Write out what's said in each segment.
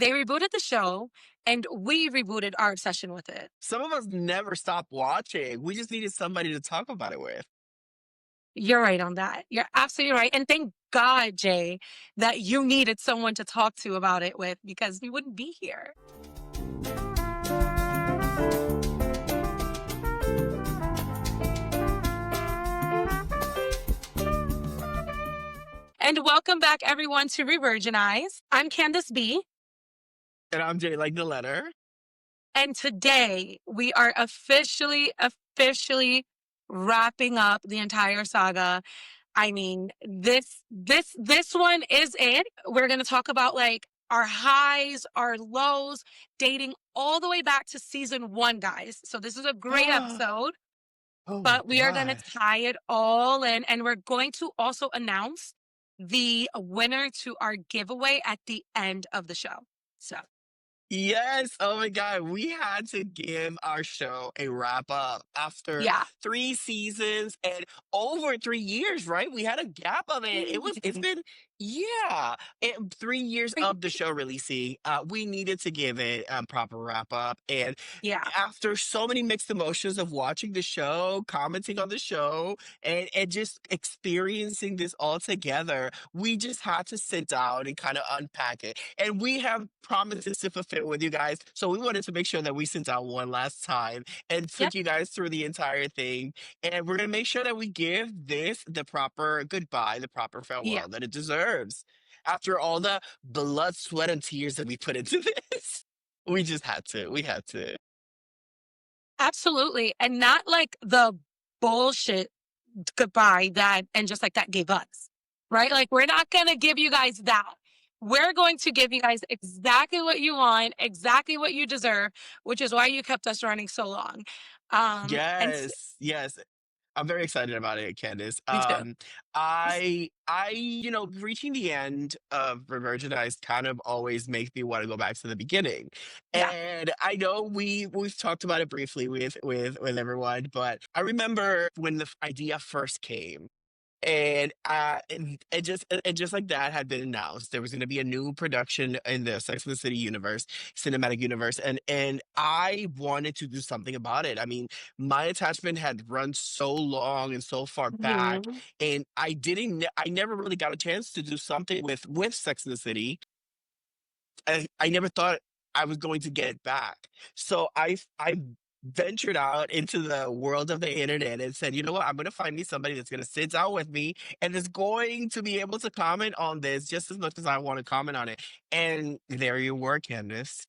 they rebooted the show and we rebooted our obsession with it. Some of us never stopped watching. We just needed somebody to talk about it with. You're right on that. You're absolutely right. And thank God, Jay, that you needed someone to talk to about it with because we wouldn't be here. And welcome back, everyone, to Revirginized. I'm Candace B. And I'm Jay, like the letter. And today we are officially wrapping up the entire saga. I mean, this one is it. We're going to talk about like our highs, our lows, dating all the way back to season 1, guys. So this is a great episode, Oh my but we are going to gosh. tie it all in, and we're going to also announce the winner to our giveaway at the end of the show. So Yes. Oh my God. We had to give our show a wrap up after yeah. 3 seasons and over 3 years, right? We had a gap of it. It's been, yeah, 3 years of the show releasing. We needed to give it a proper wrap up. And Yeah. after so many mixed emotions of watching the show, commenting on the show, and just experiencing this all together, we just had to sit down and kind of unpack it. And we have promises to fulfill with you guys. So we wanted to make sure that we sent out one last time and Yep. took you guys through the entire thing. And we're going to make sure that we give this the proper goodbye, the proper Yeah. farewell that it deserves. After all the blood, sweat, and tears that we put into this, we just had to. We had to. Absolutely. And not like the bullshit goodbye that and just like that gave us, right? Like, we're not going to give you guys that. We're going to give you guys exactly what you want, exactly what you deserve, which is why you kept us running so long. And Yes, yes. I'm very excited about it, Candace. me too. Reaching the end of Revirginized kind of always makes me want to go back to the beginning. Yeah. And I know we've talked about it briefly with everyone, but I remember when the idea first came. And just like that had been announced, there was going to be a new production in the Sex and the City universe, cinematic universe, and I wanted to do something about it. I mean, my attachment had run so long and so far back, Mhm. and I never really got a chance to do something with Sex and the City. I never thought I was going to get it back. So I ventured out into the world of the internet and said, you know what, I'm gonna find me somebody that's gonna sit down with me and is going to be able to comment on this just as much as I want to comment on it. And there you were, Candace.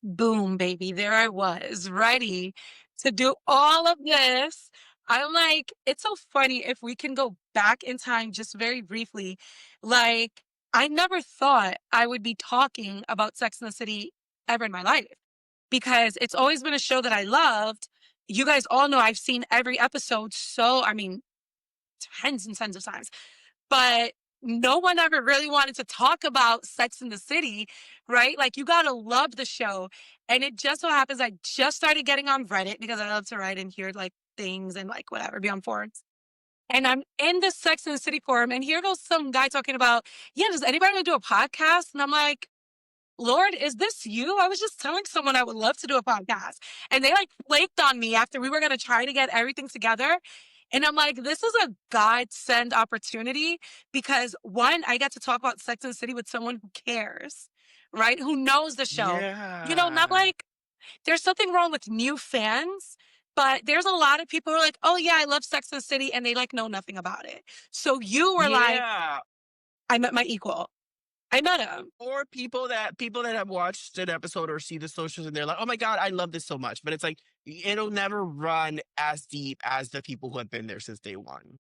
Boom, baby. There I was, ready to do all of this. I'm like, it's so funny if we can go back in time just very briefly. Like, I never thought I would be talking about Sex and the City ever in my life because it's always been a show that I loved. You guys all know I've seen every episode. So, I mean, tens and tens of times. But no one ever really wanted to talk about Sex in the City, right? Like, you gotta love the show. And it just so happens I just started getting on Reddit because I love to write and hear like things and like whatever, be on forums. And I'm in the Sex in the City forum, and here goes some guy talking about, yeah, does anybody want to do a podcast? And I'm like, Lord, is this you? I was just telling someone I would love to do a podcast. And they like flaked on me after we were going to try to get everything together. And I'm like, this is a godsend opportunity because one, I get to talk about Sex and the City with someone who cares, right? Who knows the show. You know, not Yeah. like there's something wrong with new fans, but there's a lot of people who are like, oh yeah, I love Sex and the City, and they like know nothing about it. So you were like, Yeah. I met my equal. I met him. Or people that have watched an episode or see the socials and they're like, "Oh my God, I love this so much." But it's like it'll never run as deep as the people who have been there since day one.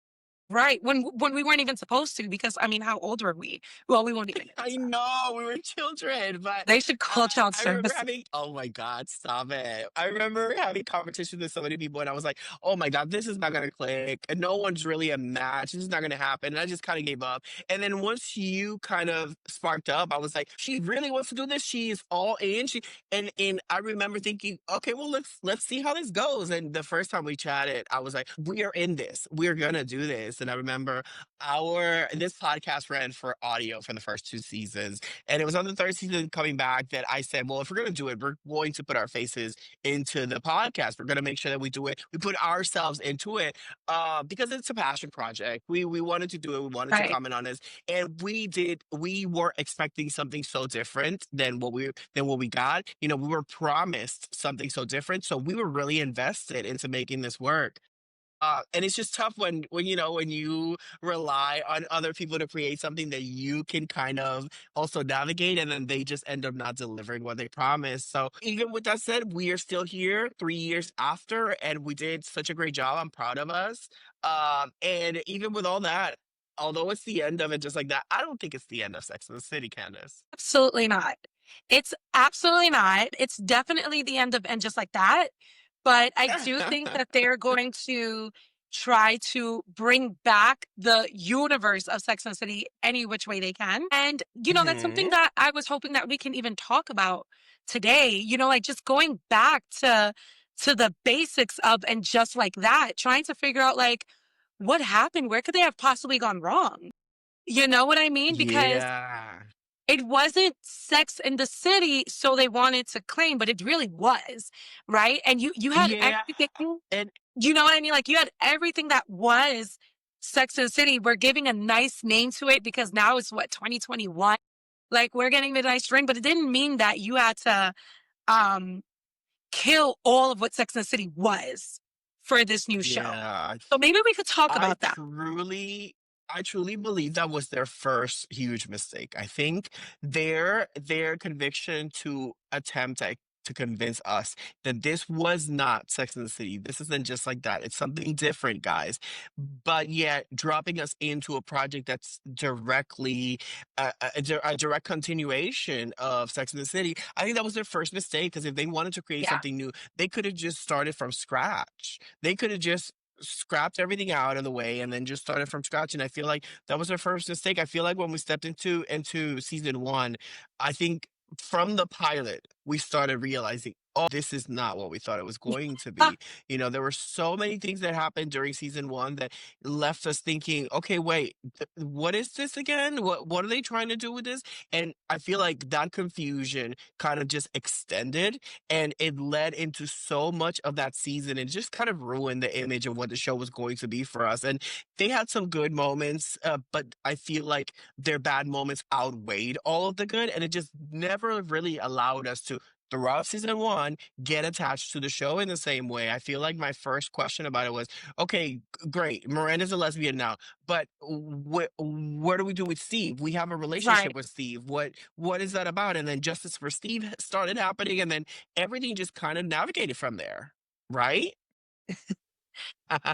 Right. When we weren't even supposed to, because I mean, how old were we? Well, we won't even get I into that. know we were children, but They should call child I remember service. having, oh my God, stop it. I remember having conversations with so many people, and I was like, oh my God, this is not going to click. And no one's really a match. This is not going to happen. And I just kind of gave up. And then once you kind of sparked up, I was like, she really wants to do this. She is all in. And I remember thinking, okay, well, let's see how this goes. And the first time we chatted, I was like, we are in this. We're going to do this. and I remember our this podcast ran for audio for the first 2 seasons, and it was on the 3rd season coming back that I said, "Well, if we're gonna do it, we're going to put our faces into the podcast. We're gonna make sure that we put ourselves into it, because it's a passion project. We wanted to do it, we wanted to Right. comment on this, and we were expecting something so different than what we got. You know, we were promised something so different, so we were really invested into making this work. And it's just tough when you know when you rely on other people to create something that you can kind of also navigate, and then they just end up not delivering what they promised. So even with that said, we are still here 3 years after, and we did such a great job. I'm proud of us. And even with all that, although it's the end of it, just like that, I don't think it's the end of Sex and the City, Candace. Absolutely not. It's absolutely not. It's definitely the end of And Just Like That. But I do think that they're going to try to bring back the universe of Sex and the City any which way they can. And, that's something Hmm. that I was hoping that we can even talk about today, like just going back to the basics of And Just Like That, trying to figure out like what happened, where could they have possibly gone wrong? You know what I mean? Because Yeah. it wasn't Sex in the City, so they wanted to claim, but it really was, right? And you had Yeah. everything, And you know what I mean? Like, you had everything that was Sex and the City. We're giving a nice name to it because now it's what, 2021? Like, we're getting the nice ring, but it didn't mean that you had to um kill all of what Sex and the City was for this new show. yeah, So maybe we could talk I about that. truly I truly believe that was their first huge mistake. I think their conviction to attempt to convince us that this was not Sex and the City. This isn't just like that. It's something different, guys. But yet dropping us into a project that's directly a direct continuation of Sex and the City. I think that was their first mistake because if they wanted to create Yeah. something new, they could have just started from scratch. They could have just scrapped everything out of the way and then just started from scratch. And I feel like that was our first mistake. I feel like when we stepped into season one, I think from the pilot, we started realizing, oh, this is not what we thought it was going to Ah, be. You know, there were so many things that happened during season one that left us thinking, okay, wait, what is this again? What are they trying to do with this? And I feel like that confusion kind of just extended and it led into so much of that season and just kind of ruined the image of what the show was going to be for us. And they had some good moments, but I feel like their bad moments outweighed all of the good, and it just never really allowed us to. Throughout season one, get attached to the show in the same way. I feel like my first question about it was, okay, great, Miranda's a lesbian now, but what do we do with Steve? We have a relationship right. with Steve. What is that about? And then justice for Steve started happening, and then everything just kind of navigated from there, right?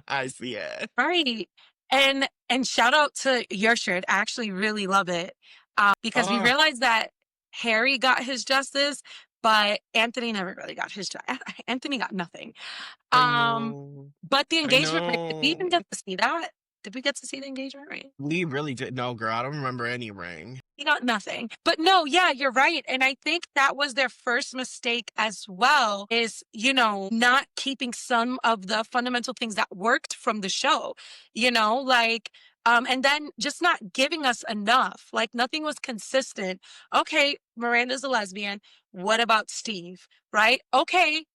I see it. Right. And shout out to your shirt. I actually really love it. Because we Oh, realized that Harry got his justice, but Anthony never really got his Anthony got nothing. I Um, know. but the I engagement ring, did we even know. get to see that? Did we get to see the engagement ring? We really did. No, girl, I don't remember any ring. He got nothing. But no, yeah, you're right. And I think that was their first mistake as well is, not keeping some of the fundamental things that worked from the show, like, and then just not giving us enough. Like nothing was consistent. Okay, Miranda's a lesbian. What about Steve? Right? Okay,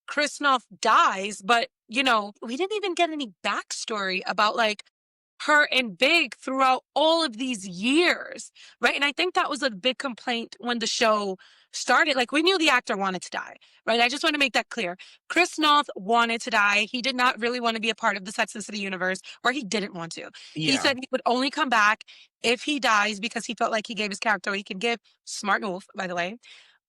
Chris Noth dies, but we didn't even get any backstory about like her and Big throughout all of these years, right? And I think that was a big complaint when the show started. Like we knew the actor wanted to die, right? I just want to make that clear. Chris Noth wanted to die. He did not really want to be a part of the Sex and the City universe, or he didn't want to. He Yeah, said he would only come back if he dies because he felt like he gave his character what he could give. Smart move, by the way.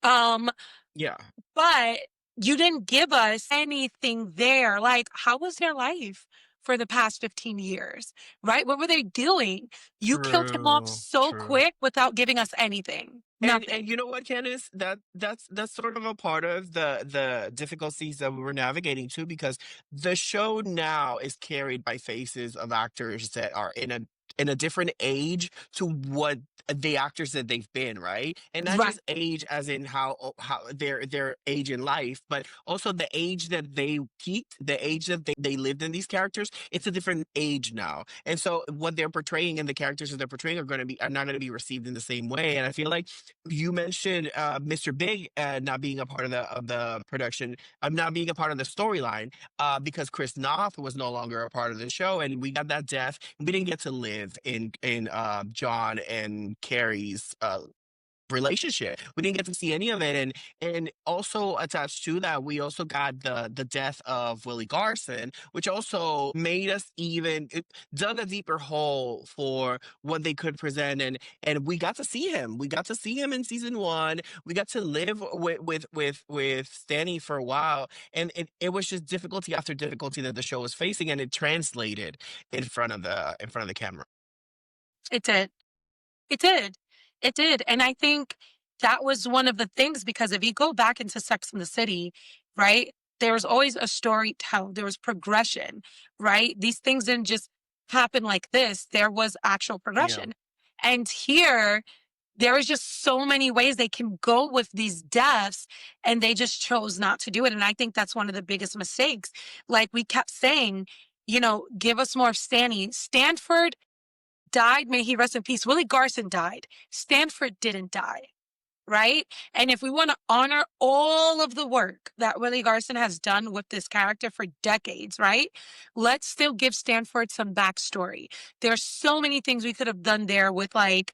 Um, yeah. but you didn't give us anything there. Like, how was their life for the past 15 years? Right? What were they doing? You killed him off True, so true. quick without giving us anything. Nothing. And you know what, Candice? That's sort of a part of the difficulties that we were navigating too, because the show now is carried by faces of actors that are in a in a different age to what the actors that they've been, right? And not Right. just age as in how their age in life, but also the age that they peaked, the age that they lived in these characters. It's a different age now, and so what they're portraying and the characters that they're portraying are not going to be received in the same way. And I feel like you mentioned Mr. Big not being a part of the production, not being a part of the storyline, because Chris Noth was no longer a part of the show, and we got that death. We didn't get to live in John and Carrie's relationship. We didn't get to see any of it, and also attached to that, we also got the death of Willie Garson, which also made us even it dug a deeper hole for what they could present, and we got to see him. We got to see him in season one. We got to live with Stanny for a while, and it was just difficulty after difficulty that the show was facing, and it translated in front of the camera. It did. It did. It did. And I think that was one of the things because if you go back into Sex and the City, right, there was always a story told. There was progression, right? These things didn't just happen like this. There was actual Yeah. progression. And here, there is just so many ways they can go with these deaths, and they just chose not to do it. And I think that's one of the biggest mistakes. Like we kept saying, give us more Stanny. Stanford died, may he rest in peace. Willie Garson died. Stanford didn't die, right? And if we want to honor all of the work that Willie Garson has done with this character for decades, right? Let's still give Stanford some backstory. There's so many things we could have done there with like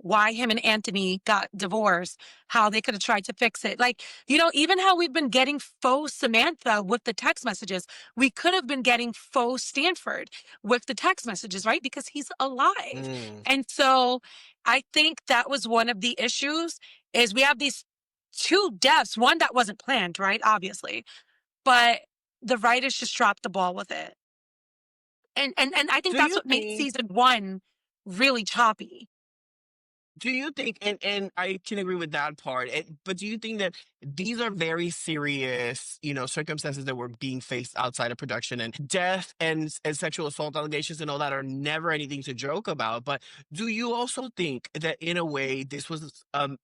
why him and Anthony got divorced, how they could have tried to fix it. Like, even how we've been getting faux Samantha with the text messages, we could have been getting faux Stanford with the text messages, right? Because he's alive. Mm. And so I think that was one of the issues is we have these two deaths, one that wasn't planned, right? Obviously, but the writers just dropped the ball with it. And I think Do that's you what made think season one really choppy. Do you think, and I can agree with that part, but do you think that these are very serious, circumstances that were being faced outside of production, and death and sexual assault allegations and all that are never anything to joke about? But do you also think that in a way this was, and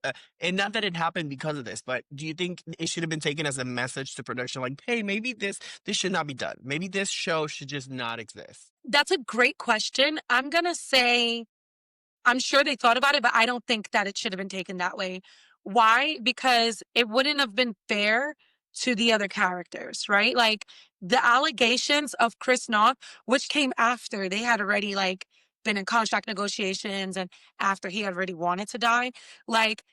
not that it happened because of this, but do you think it should have been taken as a message to production, like, hey, maybe this should not be done, maybe this show should just not exist? That's a great question. I'm going to say I'm sure they thought about it, but I don't think that it should have been taken that way. Why? Because it wouldn't have been fair to the other characters, right? Like the allegations of Chris Noth, which came after they had already like been in contract negotiations and after he had already wanted to die, like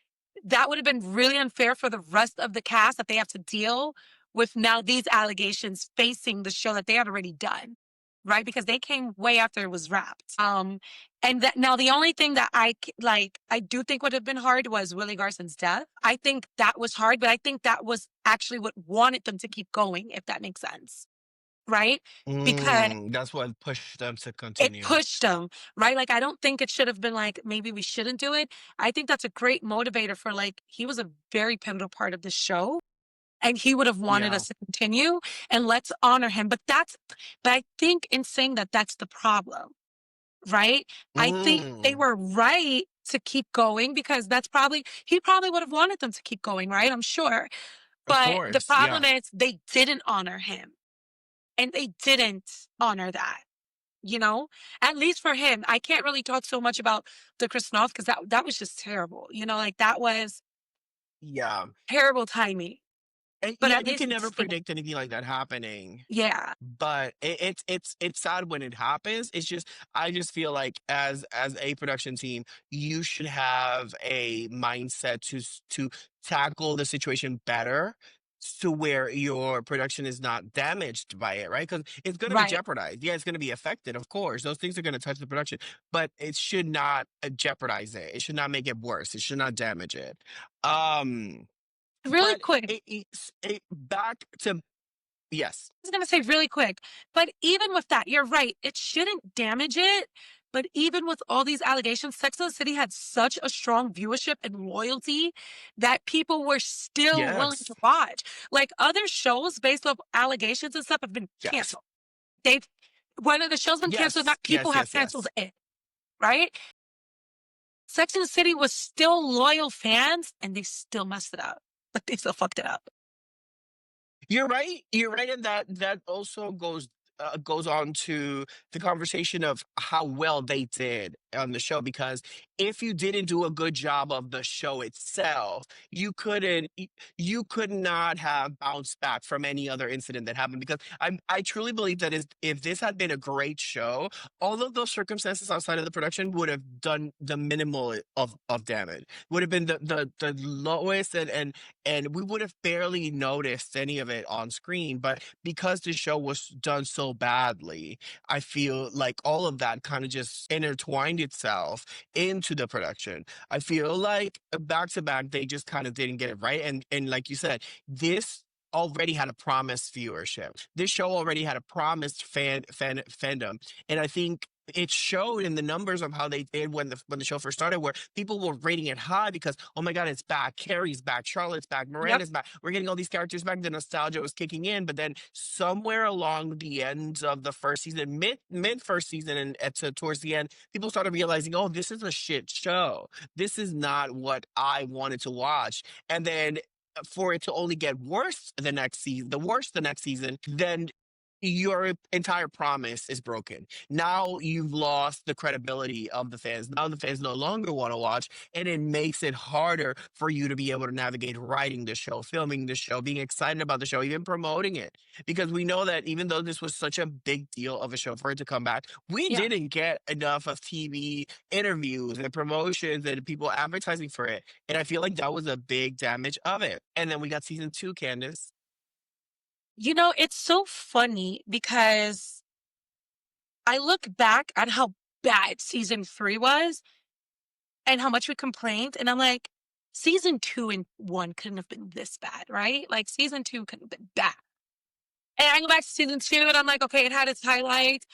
that would have been really unfair for the rest of the cast that they have to deal with now these allegations facing the show that they had already done, right? Because they came way after it was wrapped. And that now the only thing that I do think would have been hard was Willie Garson's death. I think that was hard, but I think that was actually what wanted them to keep going, if that makes sense, right? Because That's what pushed them to it continue. pushed them, right? Like I don't think it should have been like maybe we shouldn't do it. I think that's a great motivator for like he was a very pivotal part of the show and he would have wanted Yeah. us to continue and let's honor him. But I think in saying that that's the problem, right? I think they Mm, were right to keep going because he probably would have wanted them to keep going, right? I'm sure. of But the course, problem yeah. is they didn't honor him and they didn't honor that. You know, at least for him, I can't really talk so much about the Chris Noth because that was just terrible. Like that was Yeah. terrible timing. And But yeah, at you least can never yeah, predict anything like that happening. yeah, But it's sad when it happens. It's just I just feel like as a production team, you should have a mindset to tackle the situation better to where your production is not damaged by it, right? Because it's going to be right. jeopardized. Yeah, it's going to be affected, of course. Those things are going to touch the production, but it should not jeopardize it. It should not make it worse. It should not damage it. Um, Really but quick, back to yes. was gonna say really quick, but even with that, you're right. It shouldn't damage it. But even with all these allegations, Sex and the City had such a strong viewership and loyalty that people were still willing Yes. to watch. Like other shows based off allegations and stuff have been Yes. canceled. They've When the show's been canceled, Yes, not people yes, have yes, canceled yes. it, right? Sex and the City was still loyal fans, and they still messed it up. Like, they still fucked it up. You're right. You're right, and that also goes on to the conversation of how well they did on the show. Because if you didn't do a good job of the show itself, you could not have bounced back from any other incident that happened. Because I truly believe that if this had been a great show, all of those circumstances outside of the production would have done the minimal of damage. Would have been the lowest, and we would have barely noticed any of it on screen. But because the show was done so badly, I feel like all of that kind of just intertwined itself into the production. I feel like back to back, they just kind of didn't get it right. And like you said, this already had a promised viewership. This show already had a promised fandom. And I think it showed in the numbers of how they did when the show first started, where people were rating it high because, oh my god, it's back, Carrie's back, Charlotte's back, Yep. Miranda's back. We're getting all these characters back. The nostalgia was kicking in, but then somewhere along the end of the first season, mid first season, and towards the end, people started realizing, oh, this is a shit show. This is not what I wanted to watch. And then for it to only get worse the next season, the worse the next season, then your entire promise is broken. Now you've lost the credibility of the fans. Now the fans no longer want to watch, and it makes it harder for you to be able to navigate writing the show, filming the show, being excited about the show, even promoting it. Because we know that even though this was such a big deal of a show for it to come back, we Yeah. didn't get enough of TV interviews and promotions and people advertising for it. And I feel like that was a big damage of it. And then we got season two, Candace. It's so funny because I look back at how bad season 3 was and how much we complained, and I'm like, season 2 and 1 couldn't have been this bad, right? Like, season 2 couldn't have been bad. And I go back to season 2 and I'm like, okay, it had its highlights.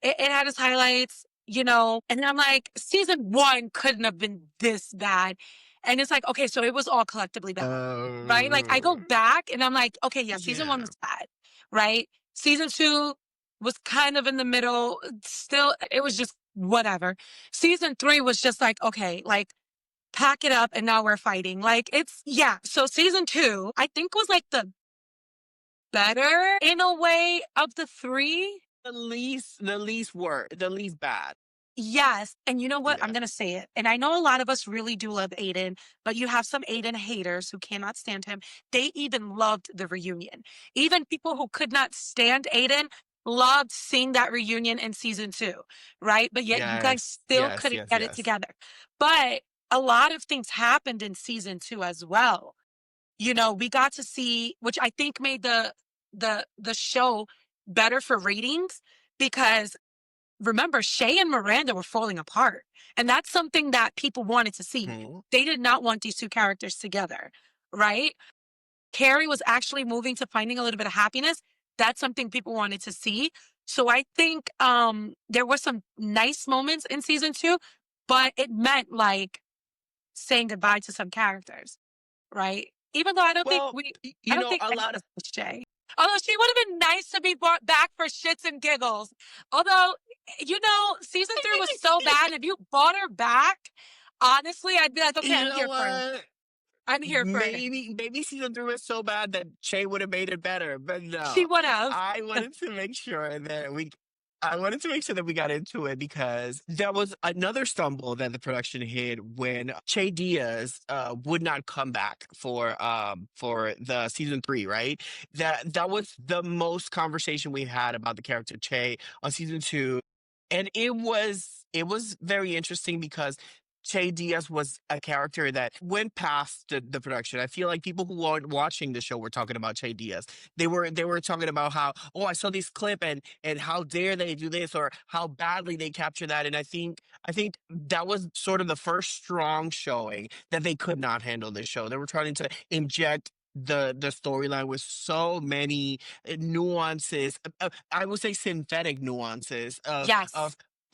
It had its highlights, and then I'm like, season 1 couldn't have been this bad. And it's like, okay, so it was all collectively bad, right? Like, I go Oh, back and I'm like, okay, yeah, season 1 yeah. was bad, right? Season 2 was kind of in the middle. Still, it was just whatever. Season 3 was just like, okay, like, pack it up and now we're fighting. Like, yeah. So season 2, I think, was like the better in a way of the three. The least bad. Yes. And you know what? I'm Yeah. going to say it. And I know a lot of us really do love Aiden, but you have some Aiden haters who cannot stand him. They even loved the reunion. Even people who could not stand Aiden loved seeing that reunion in season 2, right? But yet you guys Yes. still Yes. couldn't Yes. get it Yes. together. But a lot of things happened in season 2 as well. We got to see, which I think made the show better for ratings, because remember, Shay and Miranda were falling apart. And that's something that people wanted to see. Mhm. They did not want these two characters together, right? Carrie was actually moving to finding a little bit of happiness. That's something people wanted to see. So I think there were some nice moments in season 2, but it meant like saying goodbye to some characters, right? Even though Well, I you don't know, think a any lot of of us was Shay. Although she would have been nice to be brought back for shits and giggles. Although, season 3 was so bad. If you brought her back, honestly, I'd be like, okay, you I'm know here for it. what? I'm here for it. Maybe season three was so bad that Che would have made it better, but She no. would have. I wanted to make sure that we I wanted to make sure that we got into it because there was another stumble that the production hit when Che Diaz would not come back for the season three, right? That was the most conversation we had about the character Che on season two. And it was very interesting because Che Diaz was a character that went past the production. I feel like people who weren't watching the show were talking about Che Diaz. They were talking about how, oh, I saw this clip, and how dare they do this, or how badly they capture that. And I think that was sort of the first strong showing that they could not handle this show. They were trying to inject the storyline with so many nuances. I would say synthetic nuances of Yes.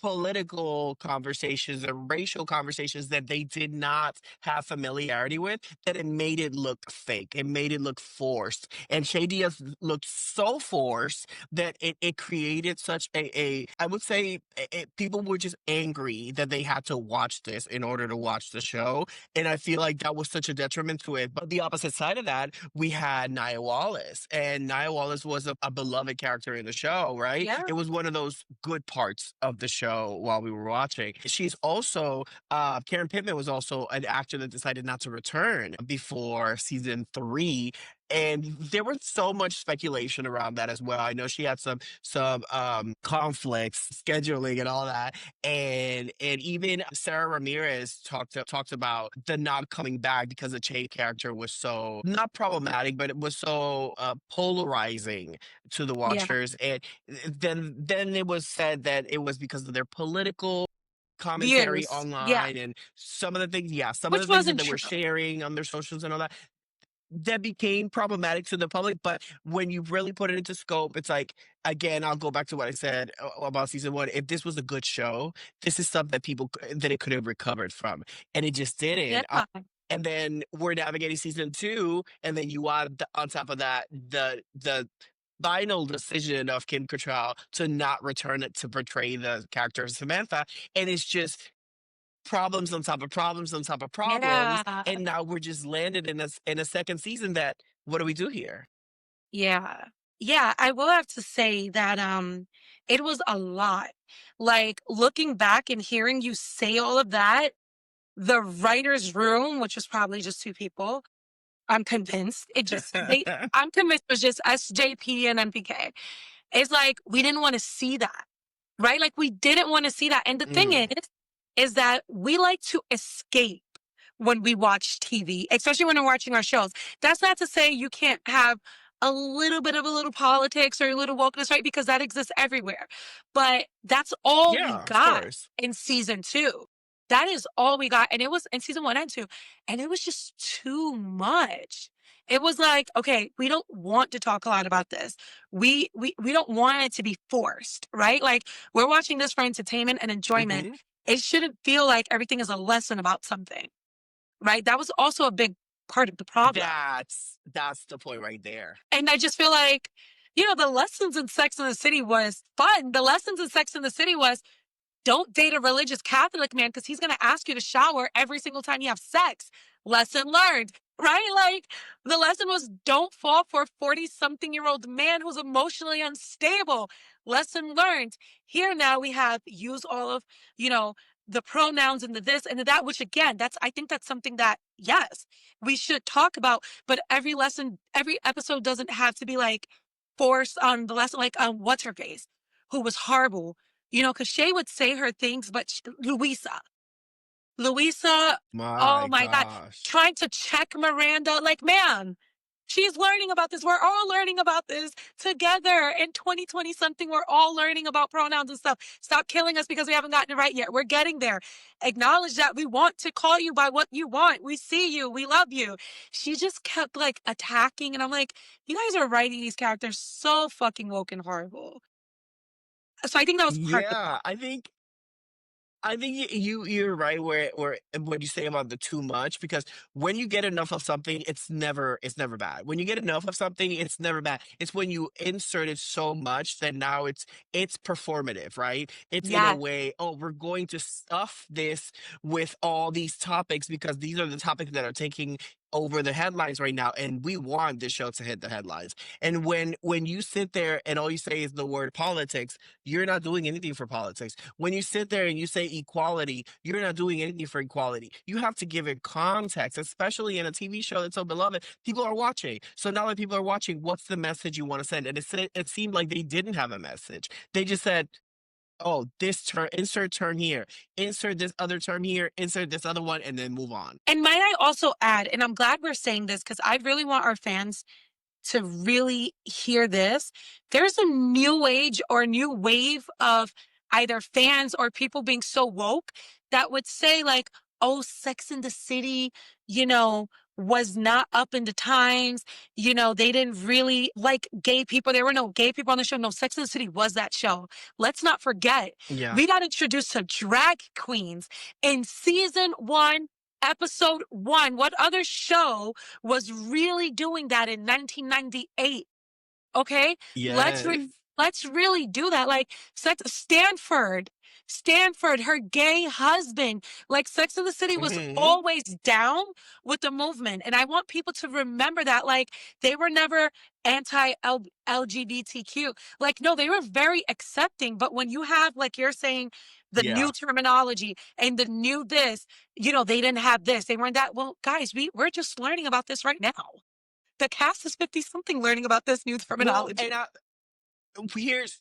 political conversations and racial conversations that they did not have familiarity with, that it made it look fake. It made it look forced. And Shady looked so forced that it created such I would say people were just angry that they had to watch this in order to watch the show. And I feel like that was such a detriment to it. But the opposite side of that, we had Nia Wallace. And Nia Wallace was a beloved character in the show, right? Yeah. It was one of those good parts of the show while we were watching. She's also, Karen Pittman was also an actor that decided not to return before season 3, and there was so much speculation around that as well. I know she had some conflicts, scheduling, and all that. And even Sarah Ramirez talked about the not coming back because the Che character was so not problematic, but it was so polarizing to the Yeah. watchers. And then it was said that it was because of their political commentary Views. Yeah. online and some of the things, yeah, some of Which the things that wasn't they were true. sharing on their socials and all that, that became problematic to the public. But when you really put it into scope, it's like, again, I'll go back to what I said about season 1. If this was a good show, this is stuff that that it could have recovered from, and it just Yeah. didn't. And then we're navigating season 2, and then you add on top of that the final decision of Kim Cattrall to not return it to portray the character of Samantha, and it's just problems on top of problems on top of problems, Yeah. and now we're just landed in a second season that, what do we do here? Yeah. Yeah, I will have to say that it was a lot. Like looking back and hearing you say all of that, the writer's room, which was probably just 2 people, I'm convinced I'm convinced it was just SJP and MPK. It's like we didn't want to see that. Right? Like we didn't want to see that. And the thing Mm, is that we like to escape when we watch TV, especially when we're watching our shows. That's not to say you can't have a little bit of a little politics or a little wokeness, right? Because that exists everywhere. But that's all we yeah, of got course. in season 2. That is all we got. And it was in season 1 and 2. And it was just too much. It was like, okay, we don't want to talk a lot about this. We don't want it to be forced, right? Like we're watching this for entertainment and enjoyment. Mhm. It shouldn't feel like everything is a lesson about something, right? That was also a big part of the problem. That's the point right there. And I just feel like, the lessons in Sex in the City was fun. The lessons in Sex in the City was don't date a religious Catholic man because he's going to ask you to shower every single time you have sex. Lesson learned, right? Like the lesson was don't fall for a 40-something-year-old man who's emotionally unstable. Lesson learned. Here now we have use all of, you know, the pronouns and the this and the that, which again, I think that's something that, yes, we should talk about. But every lesson, every episode doesn't have to be like forced on the lesson, like what's her face, who was horrible, because Shay would say her things, but Louisa, oh My my God, gosh. trying to check Miranda, like, man, she's learning about this. We're all learning about this together in 2020 something. We're all learning about pronouns and stuff. Stop killing us because we haven't gotten it right yet. We're getting there. Acknowledge that we want to call you by what you want. We see you. We love you. She just kept like attacking. And I'm like, you guys are writing these characters so fucking woke and horrible. So I think that was part of the Yeah, problem. I think you're right where what you say about the too much, because when you get enough of something, it's never bad. When you get enough of something, it's never bad. It's when you insert it so much that now it's performative, right? It's in a Yeah. way, oh, we're going to stuff this with all these topics because these are the topics that are taking over the headlines right now, and we want this show to hit the headlines. And when you sit there and all you say is the word politics, you're not doing anything for politics. When you sit there and you say equality, you're not doing anything for equality. You have to give it context, especially in a TV show that's so beloved. People are watching. So now that people are watching, what's the message you want to send? And it seemed like they didn't have a message. They just said, oh, this term, insert term here, insert this other term here, insert this other one, and then move on. And might I also add, and I'm glad we're saying this because I really want our fans to really hear this. There's a new age or a new wave of either fans or people being so woke that would say, like, oh, Sex in the City, you know, was not up in the times. You know, they didn't really like gay people. There were no gay people on the show. No, Sex and the City was that show. Let's not forget, Yeah. we got introduced to drag queens in season one, episode one. What other show was really doing that in 1998? Okay? Let's Yes. re let's really do that. Like Stanford, her gay husband, like Sex and the City was Hmm. always down with the movement. And I want people to remember that. Like they were never anti LGBTQ. Like, no, they were very accepting. But when you have, like you're saying, the new Yeah. terminology and the new this, they didn't have this. They weren't that. Well, guys, we're just learning about this right now. The cast is 50 something learning about this new Well, terminology. and here's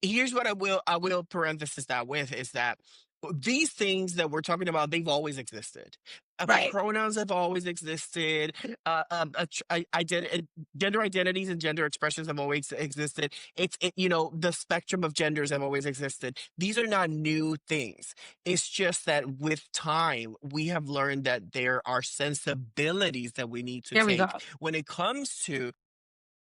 here's what I will parenthesis that with is that these things that we're talking about, they've always existed. Right. Pronouns have always existed. Gender identities and gender expressions have always existed. The spectrum of genders have always existed. These are not new things. It's just that with time, we have learned that there are sensibilities that we need to There we take go. when it comes to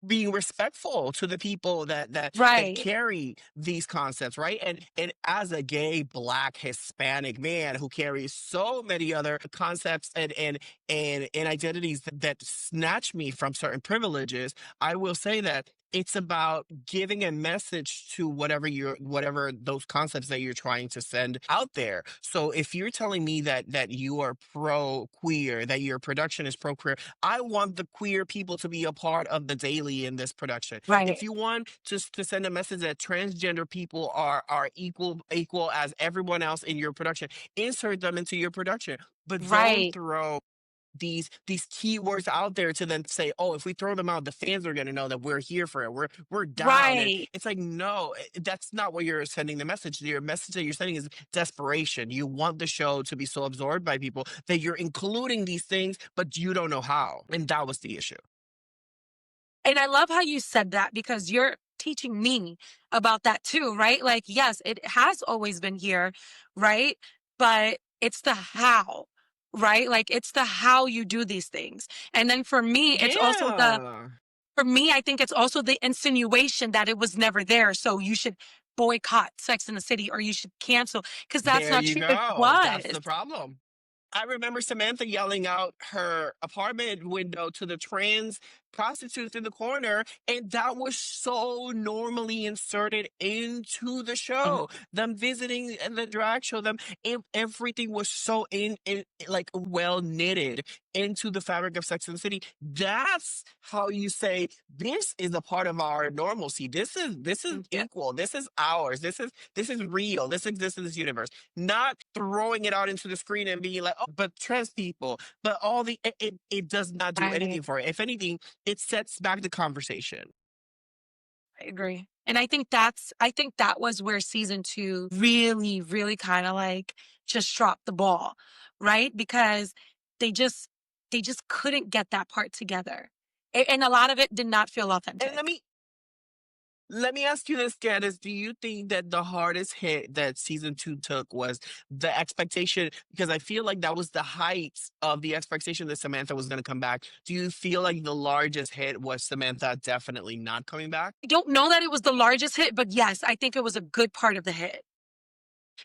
being respectful to the people that Right. carry these concepts, right? And as a gay black Hispanic man who carries so many other concepts and identities that snatch me from certain privileges, I will say that it's about giving a message to whatever those concepts that you're trying to send out there. So if you're telling me that you are pro queer, that your production is pro queer, I want the queer people to be a part of the daily in this production. If Right. you want to send a message that transgender people are equal as everyone else in your production, insert them into your production. But don't Right. throw these keywords out there to then say, oh, if we throw them out, the fans are gonna know that we're here for it. We're down. And Right. it's like, no, that's not what you're sending the message. Your message that you're sending is desperation. You want the show to be so absorbed by people that you're including these things, but you don't know how. And that was the issue. And I love how you said that because you're teaching me about that too, right? Like, yes, it has always been here, right? But it's the how, right? Like, it's the how you do these things. And then Yeah. for me, I think it's also the insinuation that it was never there. So you should boycott Sex in the City or you should cancel because that's There not you true. It go. That's was. the problem. I remember Samantha yelling out her apartment window to the trans prostitutes in the corner, and that was so normally inserted into the Mhm. show. Them visiting and the drag show, everything was so in like well knitted into the fabric of Sex and the City. That's how you say this is a part of our normalcy. This is Yeah, equal. This is ours. This is real. This exists in this universe, not throwing it out into the screen and being like, oh, but trans people, but it does not do I anything for it. If anything, it sets back the conversation. I agree. And I think that was where season 2 really, really kinda, like, just dropped the ball, right? Because they just they just couldn't get that part together. And a lot of it did not feel And let authentic. me let me ask you this, Candace. Do you think that the hardest hit that season two took was the expectation? Because I feel like that was the height of the expectation that Samantha was going to come back. Do you feel like the largest hit was Samantha definitely not coming back? I don't know that it was the largest hit, but yes, I think it was a good part of the hit.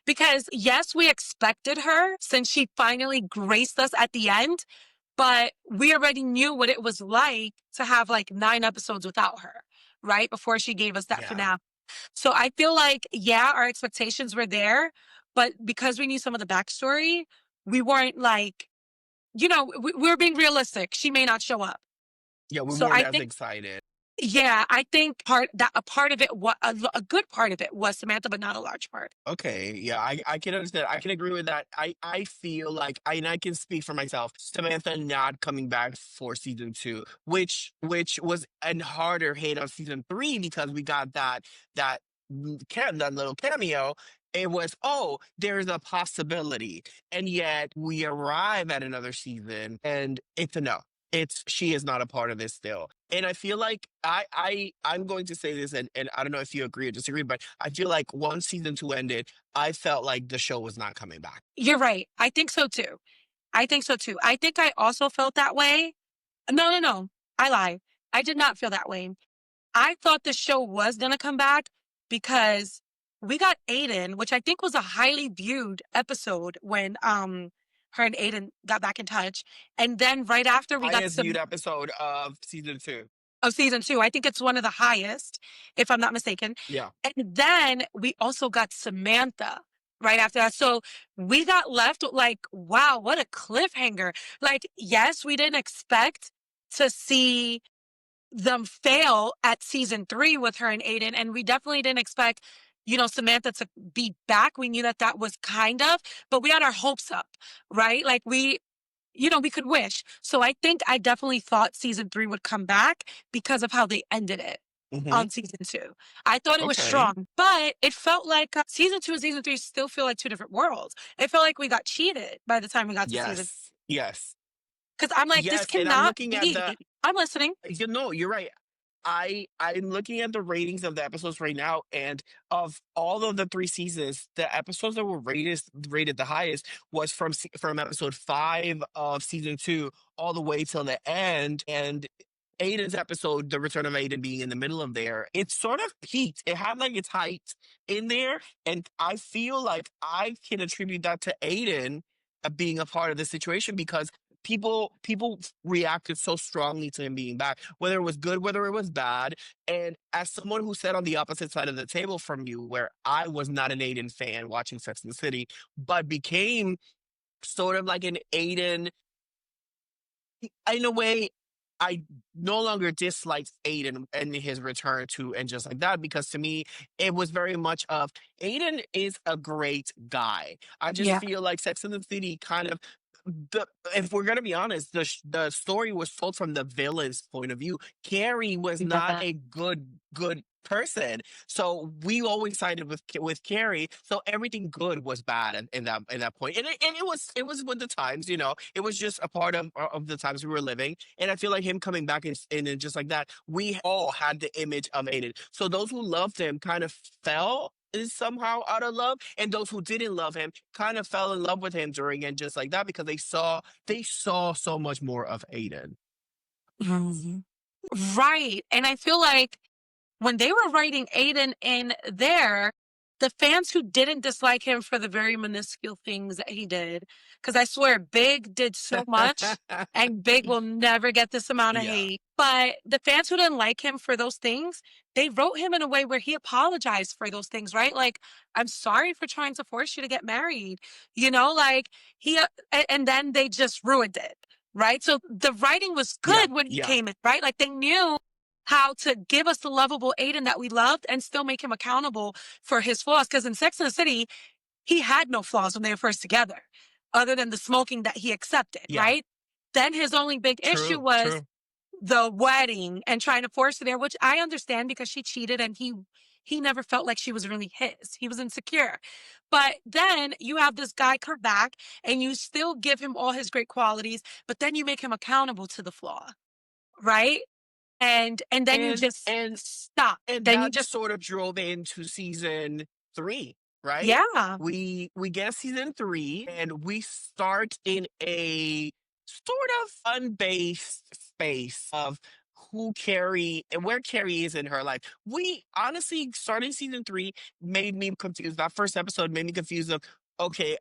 Because, yes, we expected her since she finally graced us at the end, but we already knew what it was like to have, like, 9 episodes without her, right? Before she gave us that Yeah. finale. So I feel like, yeah, our expectations were there, but because we knew some of the backstory, we weren't like, we were being realistic. She may not show up. Yeah, we So weren't I as think, excited. yeah, I think a part of it, a good part of it was Samantha, but not a large part. Okay, yeah, I can understand. I can agree with that. I feel like and I can speak for myself. Samantha not coming back for season two, which was a harder hit on season three because we got that that little cameo. It was, oh, there's a possibility, and yet we arrive at another season, and it's a no. It's she is not a part of this still. And I feel like I'm going to say this, and I don't know if you agree or disagree, but I feel like once season two ended, I felt like the show was not coming back. You're right. I think so too. I think so too. I think I also felt that way. No, no, no. I lie. I did not feel that way. I thought the show was gonna come back because we got Aiden, which I think was a highly viewed episode when her and Aiden got back in touch. And then right after we got Highest viewed some episode of season 2. of season two, I think it's one of the highest, if I'm not mistaken. Yeah. And then we also got Samantha right after that. So we got left with like, wow, what a cliffhanger. Like, yes, we didn't expect to see them fail at season three with her and Aiden. And we definitely didn't expect, Samantha to be back. We knew that that was kind of, but we had our hopes up, right? Like we could wish. So I think I definitely thought season three would come back because of how they ended it Hmm. on season two. I thought it was Okay. strong, but it felt like season two and season three still feel like two different worlds. It felt like we got cheated by the time we got to season. Yes. Yes. Because I'm like, this Yes. And I'm cannot looking at the be. I'm listening. you're right. I'm looking at the ratings of the episodes right now, and of all of the 3 seasons, the episodes that were rated the highest was from episode 5 of season 2 all the way till the end, and Aiden's episode, the return of Aiden being in the middle of there, it sort of peaked. It had like its height in there, and I feel like I can attribute that to Aiden being a part of the situation because people reacted so strongly to him being back, whether it was good, whether it was bad. And as someone who sat on the opposite side of the table from you, where I was not an Aiden fan watching Sex and the City, but became sort of like an Aiden in a way, I no longer disliked Aiden and his return to and just like that because to me it was very much of Aiden is a great guy. I just Yeah. feel like Sex and the City kind of if we're gonna be honest, the story was told from the villain's point of view. Carrie was not Yeah. a good person, so we always sided with Carrie. So everything good was bad in that point, and it was with the times, it was just a part of the times we were living. And I feel like him coming back and just like that, we all had the image of Aiden. So those who loved him kind of fell is somehow out of love, and those who didn't love him kind of fell in love with him during and just like that because they saw so much more of Aiden. Mhm. Right. And I feel like when they were writing Aiden in there, the fans who didn't dislike him for the very minuscule things that he did, because I swear Big did so much and Big will never get this amount of Yeah, hate. But the fans who didn't like him for those things, they wrote him in a way where he apologized for those things, right? Like, I'm sorry for trying to force you to get married, like and then they just ruined it, right? So the writing was yeah, good when he yeah, came in, right? Like they knew how to give us the lovable Aiden that we loved and still make him accountable for his flaws. Because in Sex and the City, he had no flaws when they were first together, other than the smoking that he accepted, yeah. right? Then his only big issue True, was true. the wedding and trying to force her there, which I understand because she cheated and he never felt like she was really his. He was insecure. But then you have this guy come back and you still give him all his great qualities, but then you make him accountable to the flaw, right? And then you And just and stop. and Then you that just sort of drove into season 3, right? yeah. We get season 3 and we start in a sort of fun-based space of who Carrie and where Carrie is in her life. We honestly starting season 3 made me confused. That first episode made me confused of okay,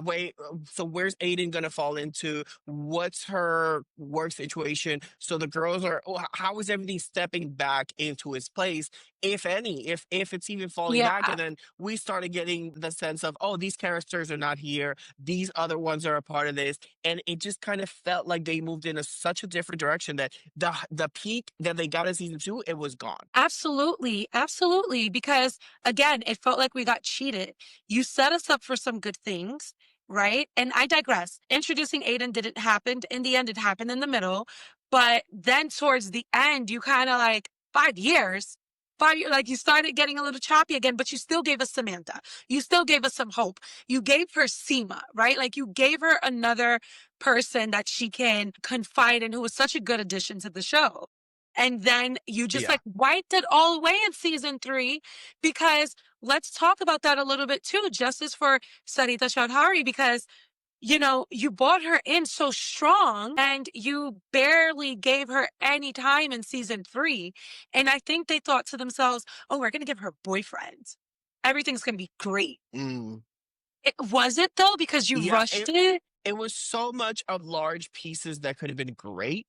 wait, so where's Aiden gonna fall into? What's her work situation? So the girls are, how is everything stepping back into its place, if any, if it's even falling Yeah, back? And then we started getting the sense of, oh, these characters are not here. These other ones are a part of this, and it just kind of felt like they moved in such a different direction that the peak that they got in season 2, it was gone. absolutely. Absolutely. Because again, it felt like we got cheated. You set us up for some good things, right? And I digress. Introducing Aiden didn't happen. In the end, it happened in the middle. But then towards the end, you kind of like 5 years. 5 years, like you started getting a little choppy again, but you still gave us Samantha. You still gave us some hope. You gave her Seema, right? Like you gave her another person that she can confide in who was such a good addition to the show. And then you just Yeah. like wiped it all away in season three because let's talk about that a little bit too. Justice for Sarita Chaudhary because you brought her in so strong and you barely gave her any time in season 3. And I think they thought to themselves, oh, we're going to give her a boyfriend. Everything's going to be great. Mm. It was it though, because you Yeah, rushed it? it was so much of large pieces that could have been great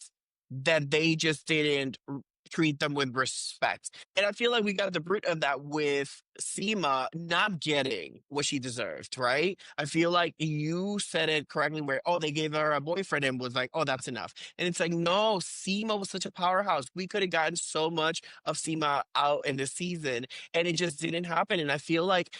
that they just didn't treat them with respect. And I feel like we got the root of that with Seema not getting what she deserved, right? I feel like you said it correctly where, oh, they gave her a boyfriend and was like, oh, that's enough. And it's like, no, Seema was such a powerhouse. We could have gotten so much of Seema out in this season, and it just didn't happen. And I feel like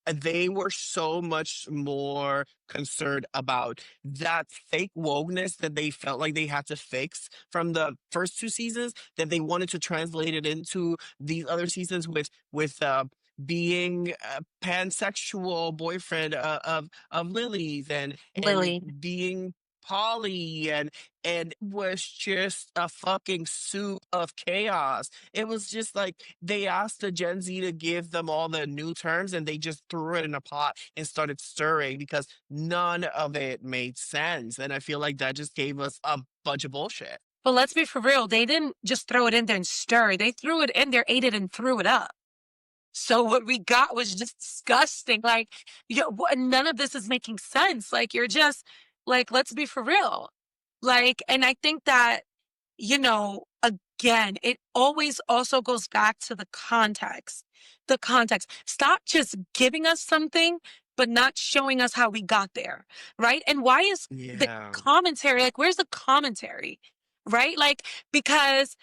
they were so much more concerned about that fake wokeness that they felt like they had to fix from the first 2 seasons, that they wanted to translate it into these other seasons with being a pansexual boyfriend of Lily's and Lily. being Polly and was just a fucking soup of chaos. It was just like they asked the Gen Z to give them all the new terms and they just threw it in a pot and started stirring because none of it made sense. And I feel like that just gave us a bunch of bullshit. But let's be for real. They didn't just throw it in there and stir. They threw it in there, ate it, and threw it up. So what we got was just disgusting. Like, none of this is making sense. Like, you're just like, let's be for real. Like, and I think that, again, it always also goes back to the context. The context. Stop just giving us something, but not showing us how we got there. Right. And why is the Yeah. commentary, like, where's the commentary? Right. Like, because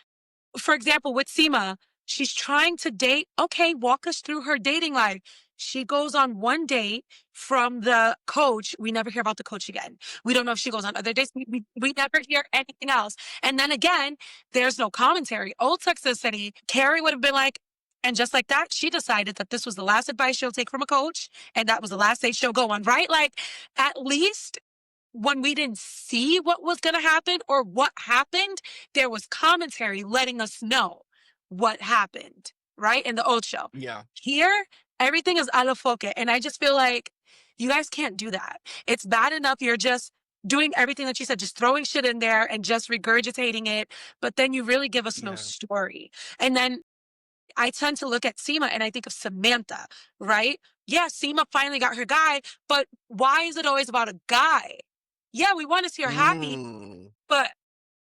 for example, with Seema, she's trying to date. Okay, walk us through her dating life. She goes on one date from the coach. We never hear about the coach again. We don't know if she goes on other dates. We never hear anything else. And then again, there's no commentary. Old Texas City, Carrie would have been like, and just like that, she decided that this was the last advice she'll take from a coach. And that was the last date she'll go on, right? Like, at least when we didn't see what was going to happen or what happened, there was commentary letting us know what happened, right? In the old show. Yeah. Here, everything is a la foque. And I just feel like you guys can't do that. It's bad enough you're just doing everything that you said, just throwing shit in there and just regurgitating it. But then you really give us no Yeah. story. And then I tend to look at Seema and I think of Samantha, right? Yeah, Seema finally got her guy, but why is it always about a guy? Yeah, we want to see her happy, Mm. but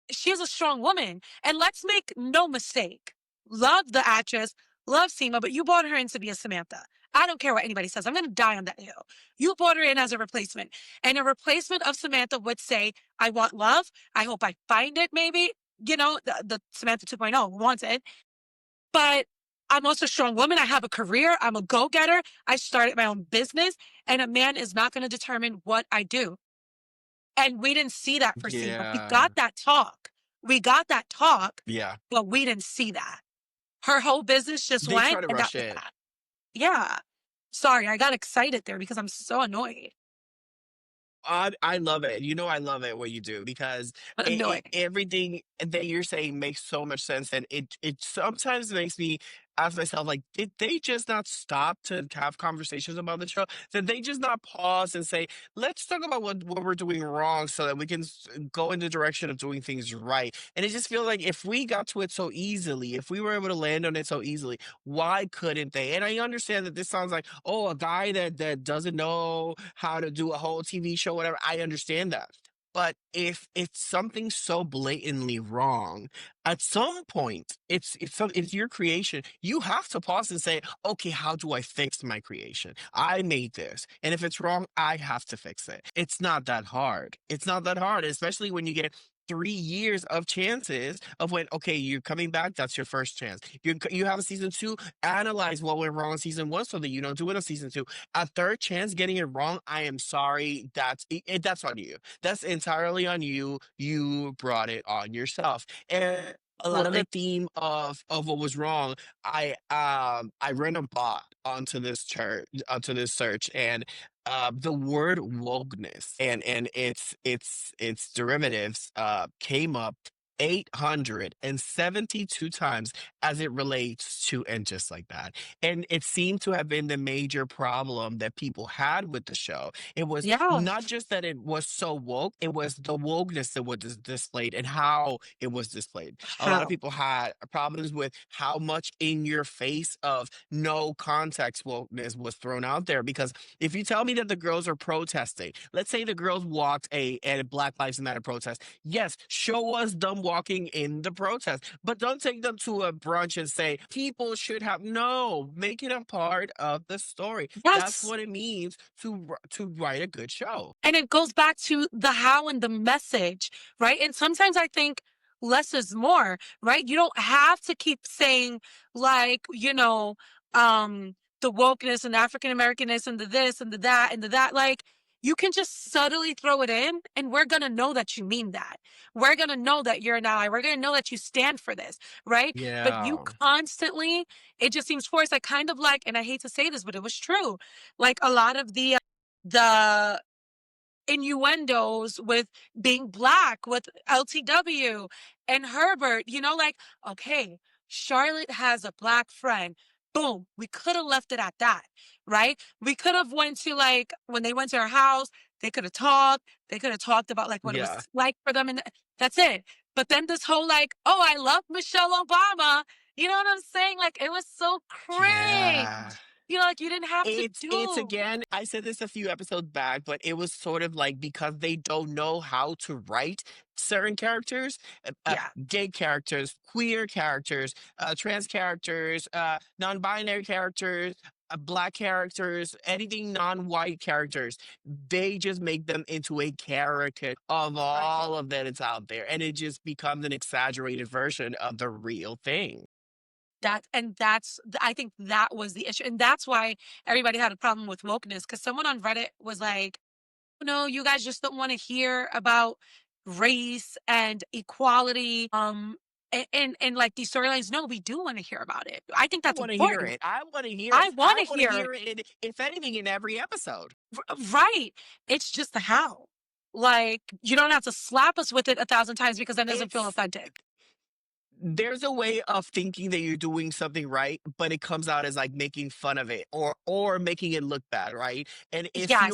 she's a strong woman. And let's make no mistake. Love the actress, love Seema, but you brought her in to be a Samantha. I don't care what anybody says. I'm going to die on that hill. You brought her in as a replacement. And a replacement of Samantha would say, I want love. I hope I find it, maybe. The Samantha 2.0 wants it. But I'm also a strong woman. I have a career. I'm a go-getter. I started my own business. And a man is not going to determine what I do. And we didn't see that for Seema. We Yeah. got that talk. We got that talk, Yeah. but we didn't see that. Her whole business just They went, try to and that rush was it. that. Yeah. Sorry, I got excited there because I'm so annoyed. I love it. You know I love it when you do because Annoyed. everything that you're saying makes so much sense, and it sometimes makes me ask myself like, did they just not stop to have conversations about the show? Did they just not pause and say, let's talk about what we're doing wrong so that we can go in the direction of doing things right? And it just feels like if we got to it so easily, if we were able to land on it so easily, why couldn't they? And I understand that this sounds like, oh, a guy that doesn't know how to do a whole TV show, whatever. I understand that. But if it's something so blatantly wrong, at some point, it's your creation. You have to pause and say, okay, how do I fix my creation? I made this, and if it's wrong, I have to fix it. It's not that hard. It's not that hard, especially when you get 3 years of chances of when, okay, you're coming back, that's your first chance. You have a season two, analyze what went wrong in season one so that you don't do it on season two. A third chance getting it wrong, I am sorry, that's on you. That's entirely on you. You brought it on yourself. And a lot of the Absolutely. theme of what was wrong, I ran a bot onto this search, and the word wokeness and its derivatives came up 872 times as it relates to And Just Like That. And it seemed to have been the major problem that people had with the show. It was Yeah. not just that it was so woke, it was the wokeness that was displayed and how it was displayed. A lot of How? people had problems with how much in your face of no context wokeness was thrown out there. Because if you tell me that the girls are protesting, let's say the girls walked a Black Lives Matter protest. Yes, show us them walking in the protest, but don't take them to a brunch and say people should have. No, make it a part of the story. That's Yes. what it means to write a good show. And it goes back to the how and the message, right? And sometimes I think less is more, right? You don't have to keep saying like, the wokeness and African Americanness and the this and the that and the that. Like, you can just subtly throw it in and we're going to know that you mean that. We're going to know that you're an ally. We're going to know that you stand for this, right? But you Yeah. constantly, it just seems forced. Like, kind of like, and I hate to say this, but it was true. Like a lot of the innuendos with being black with LTW and Herbert, like, okay, Charlotte has a black friend. Boom. We could have left it at that, right? We could have went to like when they went to her house, they could have talked. They could have talked about like what it Yeah. was like for them and that's it. But then this whole like, oh, I love Michelle Obama. You know what I'm saying? Like it was so Yeah. cringe. Like you didn't have to It's do. again, I said this a few episodes back, but it was sort of like because they don't know how to write certain characters, Yeah. gay characters, queer characters, trans characters, non-binary characters, black characters, anything non-white characters. They just make them into a caricature of Right. all of that is out there, and it just becomes an exaggerated version of the real thing. I think that was the issue, and that's why everybody had a problem with wokeness. Because someone on Reddit was like, "Oh, no, you guys just don't wanna hear about race and equality, and, like, these storylines." No, we do wanna hear about it. I think I that's want to hear important. it. I want to hear it. I I wanna want to hear hear it, if anything, in every episode. right. It's just the how. Like, you don't have to slap us with it 1,000 times because that doesn't feel It's authentic. There's a way of thinking that you're doing something right, but it comes out as like making fun of it or making it look bad, right? And if Yes.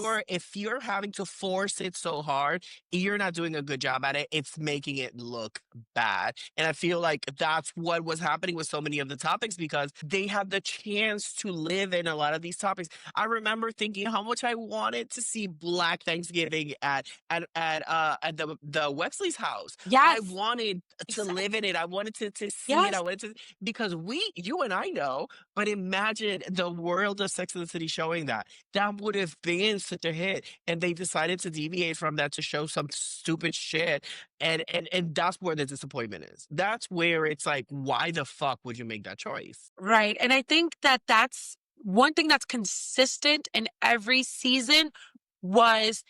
you're having to force it so hard, you're not doing a good job at it. It's making it look bad. And I feel like that's what was happening with so many of the topics because they had the chance to live in a lot of these topics. I remember thinking how much I wanted to see Black Thanksgiving at the Wexley's house. I Yes. wanted to live in Exactly. it. I wanted to see it. I Yes. wanted to because you and I know, but imagine the world of Sex and the City showing that. That would have been such a hit. And they decided to deviate from that to show some stupid shit. And that's where the disappointment is. That's where it's like, why the fuck would you make that choice? Right. And I think that that's one thing that's consistent in every season was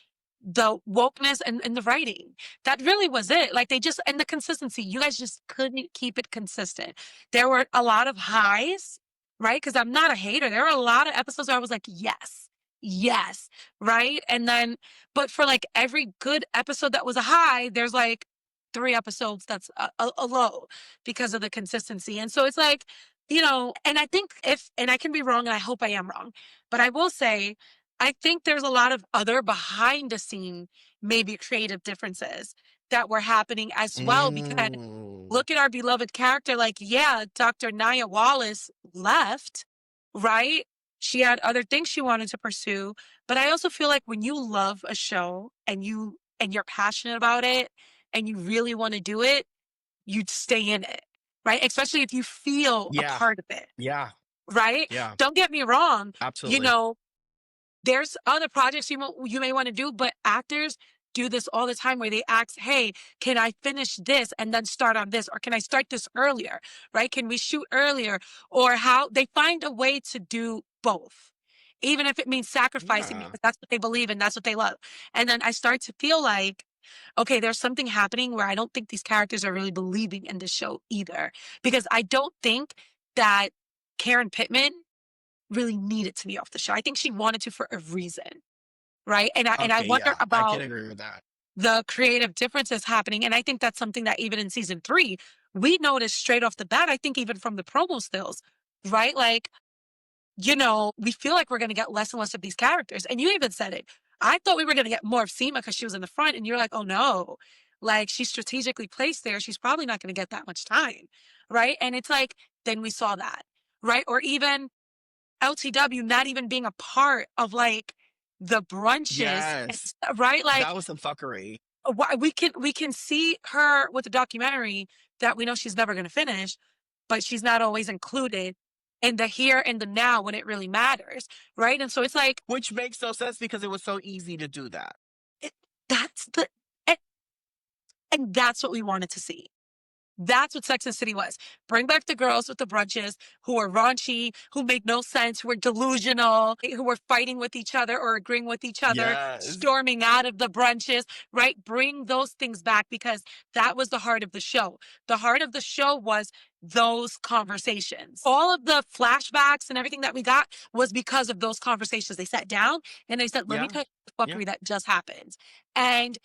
the wokeness and the writing. That really was it. Like they just, and the consistency, you guys just couldn't keep it consistent. There were a lot of highs, right? Because I'm not a hater. There were a lot of episodes where I was like, yes, yes, right? And then, but for like every good episode that was a high, there's like 3 episodes that's a low because of the consistency. And so it's like, and I think and I can be wrong, and I hope I am wrong, but I will say, I think there's a lot of other behind the scene, maybe creative differences that were happening as well. Because Mm. look at our beloved character, like, yeah, Dr. Nia Wallace left, right? She had other things she wanted to pursue. But I also feel like when you love a show and you're passionate about it and you really want to do it, you'd stay in it, right? Especially if you feel a Yeah. part of it, Yeah. right? Yeah. Don't get me wrong. You Absolutely. know, there's other projects you may want to do, but actors do this all the time where they ask, "Hey, can I finish this and then start on this, or can I start this earlier? Right? Can we shoot earlier?" Or how they find a way to do both, even if it means sacrificing Yeah. because that's what they believe and that's what they love. And then I start to feel like, okay, there's something happening where I don't think these characters are really believing in the show either, because I don't think that Karen Pittman really needed to be off the show. I think she wanted to for a reason, right? And I Okay. wonder Yeah. I can about agree with that. the creative differences happening. And I think that's something that even in season three, we noticed straight off the bat. I think even from the promo stills, right? Like, we feel like we're going to get less and less of these characters. And you even said it. I thought we were going to get more of Seema because she was in the front. And you're like, oh no, like she's strategically placed there. She's probably not going to get that much time. Right. And it's like, then we saw that. Right. Or even LTW not even being a part of like the brunches. Yes, Right. Like, that was some fuckery. why we can see her with the documentary that we know she's never going to finish, but she's not always included in the here and the now when it really matters, right? And so it's like Which makes no sense because it was so easy to do that. it, that's the and, and that's what we wanted to see. That's what Sex and the City was. Bring back the girls with the brunches who are raunchy, who make no sense, who are delusional, who were fighting with each other or agreeing with each other, Yes. storming out of the brunches, right? Bring those things back because that was the heart of the show. The heart of the show was those conversations. All of the flashbacks and everything that we got was because of those conversations. They sat down and they said, let me Yeah. tell you the Yeah. fuckery that just happened. And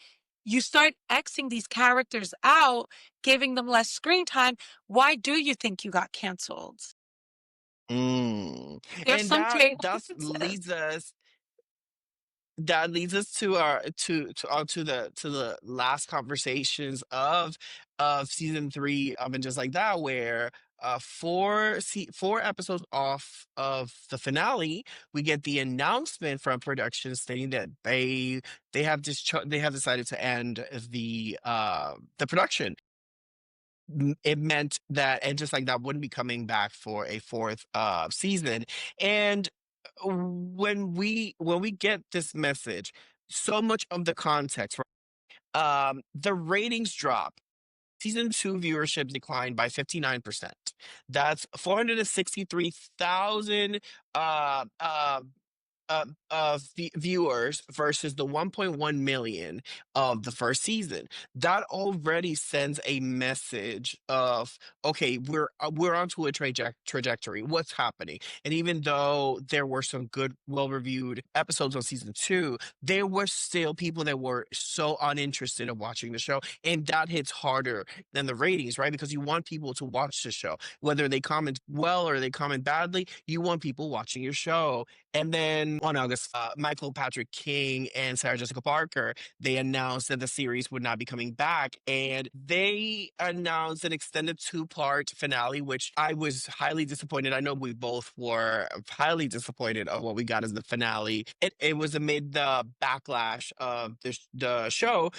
you start Xing these characters out, giving them less screen time. Why do you think you got canceled? Mm. There's And some that creative thus differences. leads us that leads us to our to the last conversations of season three of and just like that where four episodes off of the finale we get the announcement from production stating that they have decided to end the production. It meant that and just like that wouldn't be coming back for a fourth season. And when we get this message, so much of the context, the ratings drop. Season two viewership declined by 59%. That's 463,000 uh, uh, viewers versus the 1.1 million of the first season. That already sends a message of okay, we're onto a trajectory. What's happening? And even though there were some good, well-reviewed episodes on season two, there were still people that were so uninterested in watching the show, and that hits harder than the ratings, right? Because you want people to watch the show, whether they comment well or they comment badly. You want people watching your show. And then on August, Michael Patrick King and Sarah Jessica Parker, they announced that the series would not be coming back. And they announced an extended two-part finale, which I was highly disappointed. I know we both were highly disappointed of what we got as the finale. It was amid the backlash of the show.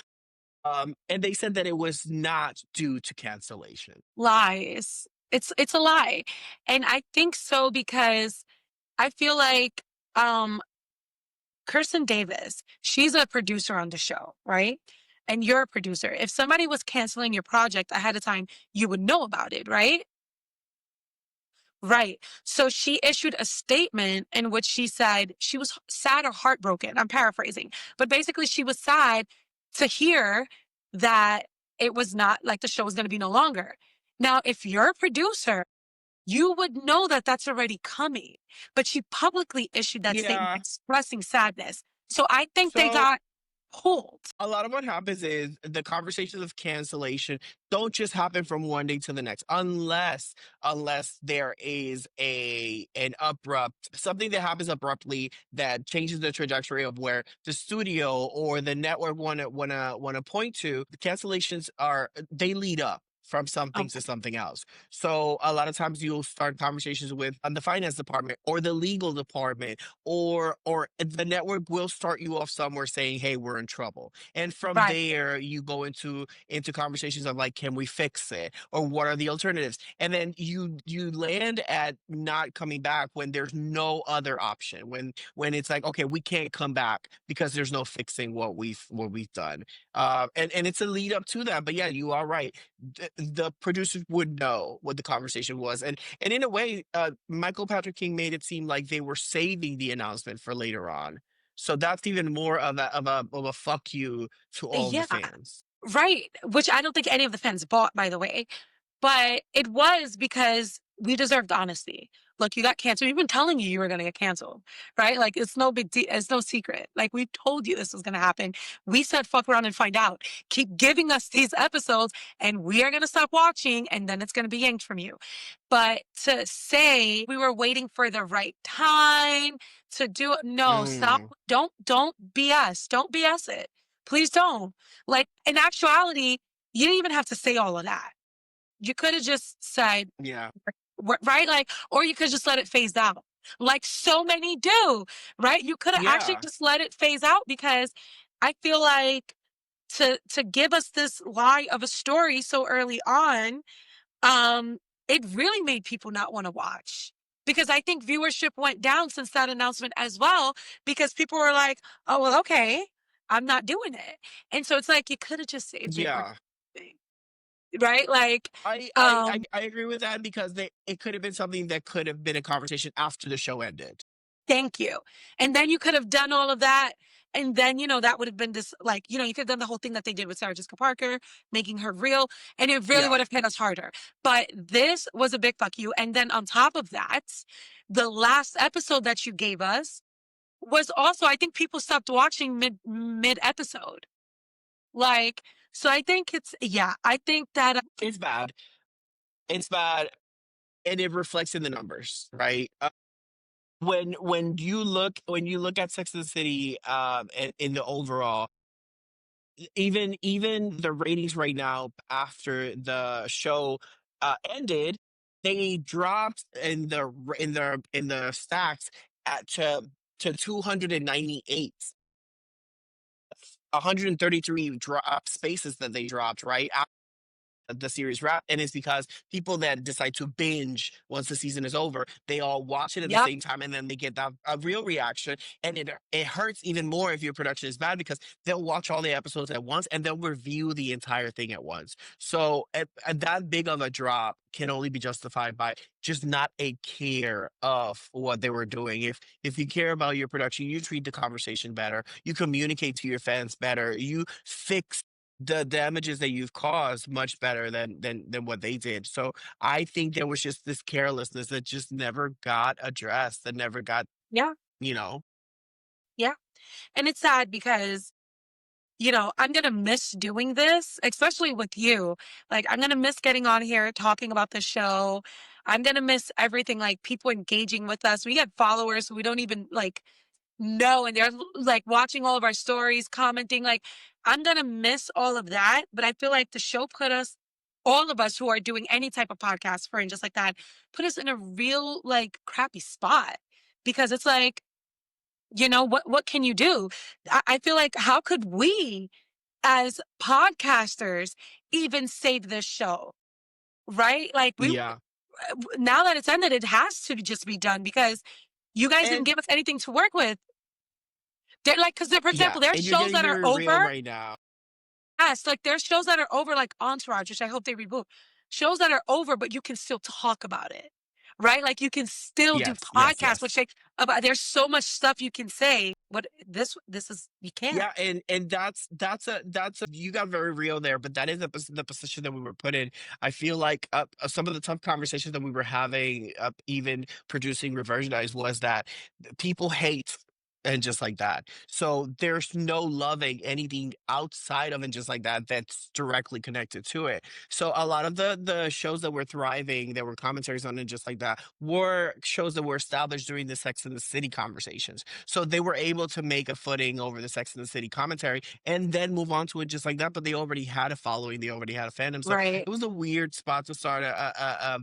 And they said that it was not due to cancellation. Lies. It's a lie. And I think so because I feel like um Kirsten Davis, she's a producer on the show, right? And you're a producer. If somebody was canceling your project ahead of time, you would know about it, right? Right. So she issued a statement in which she said she was sad or heartbroken. I'm paraphrasing, but basically she was sad to hear that it was not like the show was going to be no longer. Now, if you're a producer, you would know that that's already coming, but she publicly issued that statement Yeah. expressing sadness. So I think they So got pulled. a lot of what happens is the conversations of cancellation don't just happen from one day to the next unless there is a an abrupt something that happens abruptly that changes the trajectory of where the studio or the network want to point to. The cancellations are they lead up from something to Okay. something else. So a lot of times you'll start conversations with the finance department or the legal department or the network will start you off somewhere saying, "Hey, we're in trouble." And from Right. there, you go into conversations of like, "Can we fix it?" or "What are the alternatives?" And then you land at not coming back when there's no other option. When it's like, "Okay, we can't come back because there's no fixing what we've done." And it's a lead up to that. But yeah, you are right. The producers would know what the conversation was, and in a way, Michael Patrick King made it seem like they were saving the announcement for later on. So that's even more of a fuck you to all the Yeah. fans. Right. Which I don't think any of the fans bought, by the way. But it was because we deserved honesty. look, you got canceled. We've been telling you were going to get canceled, right? Like, it's no big deal. It's no secret. Like, we told you this was going to happen. We said, fuck around and find out. Keep giving us these episodes, and we are going to stop watching, and then it's going to be yanked from you. But to say we were waiting for the right time to do it, no, stop. Mm, Don't BS. Don't BS it. Please don't. Like, in actuality, you didn't even have to say all of that. You could have just said, yeah. right? Like, or you could just let it phase out, like so many do, right? You could have actually Yeah. just let it phase out because I feel like to give us this lie of a story so early on, um, it really made people not want to watch. Because I think viewership went down since that announcement as well, because people were like, oh, well, okay, I'm not doing it. And so it's like, you could have just saved it or Yeah. something, right? Like, I agree with that because it could have been something that could have been a conversation after the show ended. thank you. And then you could have done all of that. And then, that would have been this, like, you could have done the whole thing that they did with Sarah Jessica Parker, making her real, and it really Yeah. would have hit us harder. But this was a big fuck you. And then on top of that, the last episode that you gave us was also, I think people stopped watching mid episode. Like, so I think yeah, I think that, It's bad. It's bad, and it reflects in the numbers, right? When you look at Sex and the City, in the overall, even the ratings right now after the show ended, they dropped in the stacks at to 298, 133 drop spaces that they dropped right the series wrap, and it's because people that decide to binge once the season is over, they all watch it at the yep, same time, and then they get that a real reaction, and it hurts even more if your production is bad because they'll watch all the episodes at once and they'll review the entire thing at once. So that big of a drop can only be justified by just not a care of what they were doing. If you care about your production, you treat the conversation better, you communicate to your fans better, you fix the damages that you've caused much better than what they did. So I think there was just this carelessness that just never got addressed, that never got, yeah, you know. yeah. And it's sad because I'm gonna miss doing this, especially with you. Like, I'm gonna miss getting on here talking about the show. I'm gonna miss everything, like people engaging with us. We get followers who we don't even like know, and they're like watching all of our stories, commenting. Like, I'm gonna miss all of that. But I feel like the show put us, all of us who are doing any type of podcast for and just like that, put us in a real like crappy spot. Because it's like, what can you do? I feel like, how could we as podcasters even save this show, right? Like, Yeah. now that it's ended, it has to just be done because you guys didn't And give us anything to work with. They're like, because, for yeah, example, there's and you're shows getting that are very real over. right now. Yes, like there's shows that are over, like Entourage, which I hope they reboot. Shows that are over, but you can still talk about it, right? Like, you can still do Yes, yes, podcasts, which yes. about, there's so much stuff you can say. But this is, you can't. Yeah, and that's a you got very real there, but that is the position that we were put in. I feel like some of the tough conversations that we were having, even producing Reversionized, was that people hate and just like that. So there's no loving anything outside of and just like that that's directly connected to it. So a lot of the shows that were thriving, that were commentaries on and just like that, were shows that were established during the Sex and the City conversations. So they were able to make a footing over the Sex and the City commentary and then move on to it just like that. But they already had a following, they already had a fandom. So Right. it was a weird spot to start a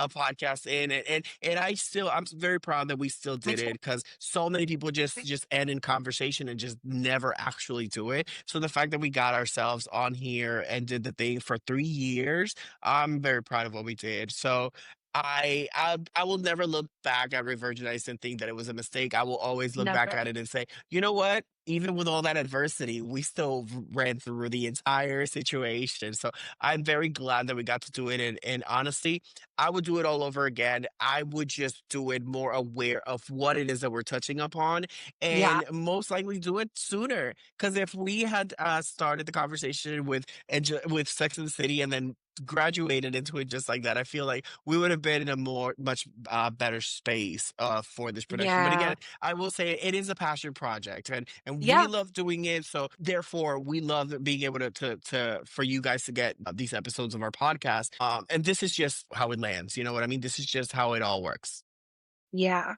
podcast in. And I'm very proud that we still Me did too. it because so many people just end in conversation and just never actually do it. So the fact that we got ourselves on here and did the thing for 3 years, I'm very proud of what we did. So I will never look back at Revirginized and think that it was a mistake. I will always look back Never. at it and say, you know what? Even with all that adversity, we still ran through the entire situation. So I'm very glad that we got to do it. And honestly, I would do it all over again. I would just do it more aware of what it is that we're touching upon, Yeah. and most likely do it sooner. Because if we had started the conversation with with Sex and the City and then graduated into it just like that, I feel like we would have been in a much better space for this production. But Yeah. again, I will say it is a passion project, and we Yeah. love doing it. So therefore, we love being able to for you guys to get these episodes of our podcast. And this is just how it lands. You know what I mean? This is just how it all works. Yeah.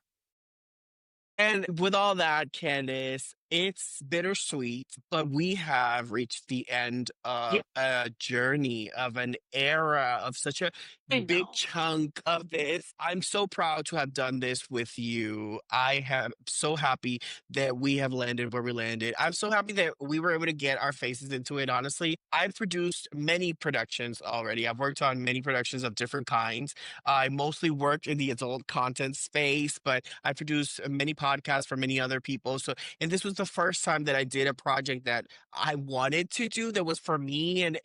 And with all that, Candice, it's bittersweet, but we have reached the end Yeah. of a journey of an era of such a I big know. chunk of this. I'm so proud to have done this with you. I am so happy that we have landed where we landed. I'm so happy that we were able to get our faces into it. Honestly, I've produced many productions already. I've worked on many productions of different kinds. I mostly work in the adult content space, but I produce many podcasts for many other people. So, and this was the first time that I did a project that I wanted to do that was for me, and